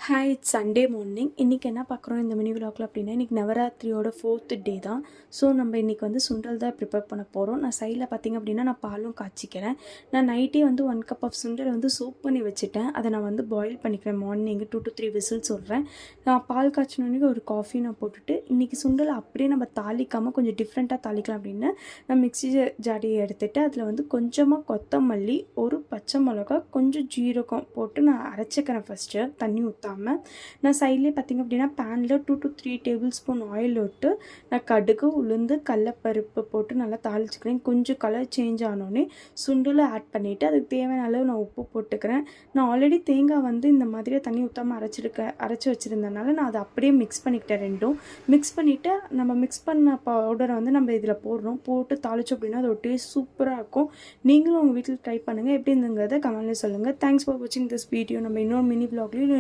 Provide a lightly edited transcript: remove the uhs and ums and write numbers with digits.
Hi, it's Sunday morning. இன்றைக்கி என்ன பார்க்குறோம் இந்த மினி விலாகில் அப்படின்னா, இன்றைக்கி நவராத்திரியோட 4th டே தான். ஸோ நம்ம இன்றைக்கி வந்து சுண்டல் தான் ப்ரிப்பேர் பண்ண போகிறோம். நான் சைடில் பார்த்திங்க அப்படின்னா நான் பாலும் காய்ச்சிக்கிறேன். நான் நைட்டே வந்து 1 கப் ஆஃப் சுண்டல் வந்து சோப் பண்ணி வச்சுட்டேன். அதை நான் வந்து பாயில் பண்ணிக்கிறேன். மார்னிங் 2 to 3 விசில்ஸ் சொல்கிறேன். நான் பால் காய்ச்சினோடனே ஒரு காஃபி நான் போட்டுட்டு இன்றைக்கி சுண்டலை அப்படியே நம்ம தாளிக்காமல் கொஞ்சம் டிஃப்ரெண்ட்டாக தாளிக்கலாம் அப்படின்னு நான் மிக்ஸி ஜாடியை எடுத்துகிட்டு அதில் வந்து கொஞ்சமாக கொத்தமல்லி, ஒரு பச்சை மிளகா, கொஞ்சம் ஜீரகம் போட்டு நான் அரைச்சிக்கிறேன். ஃபஸ்ட்டு தண்ணி ஊற்றாமல் நான் சைட்லேயே பார்த்திங்க அப்படின்னா பேனில் 2 to 3 டேபிள் ஸ்பூன் ஆயில் விட்டு நான் கடுகு, உளுந்து, கடலப்பருப்பு போட்டு நல்லா தாளிச்சுக்கிறேன். கொஞ்சம் கலர் சேஞ்ச் ஆனோடனே சுண்டலை ஆட் பண்ணிவிட்டு அதுக்கு தேவையான அளவு நான் உப்பு போட்டுக்கிறேன். நான் ஆல்ரெடி தேங்காய் வந்து இந்த மாதிரியே தண்ணி ஊற்றாமல் அரைச்சி வச்சுருந்தனால நான் அதை அப்படியே மிக்ஸ் பண்ணிக்கிட்டேன். ரெண்டும் மிக்ஸ் பண்ணிவிட்டு நம்ம மிக்ஸ் பண்ண பவுடரை வந்து நம்ம இதில் போட்டு தாளிச்சோம் அப்படின்னா அதோட டேஸ்ட் சூப்பராக இருக்கும். நீங்களும் உங்கள் வீட்டில் ட்ரை பண்ணுங்கள். எப்படி இருந்துங்கிறத கமெண்ட்ல சொல்லுங்கள். தேங்க்ஸ் ஃபார் வாட்சிங் திஸ் வீடியோ. நம்ம இன்னொரு மினி விலாக்லேயும்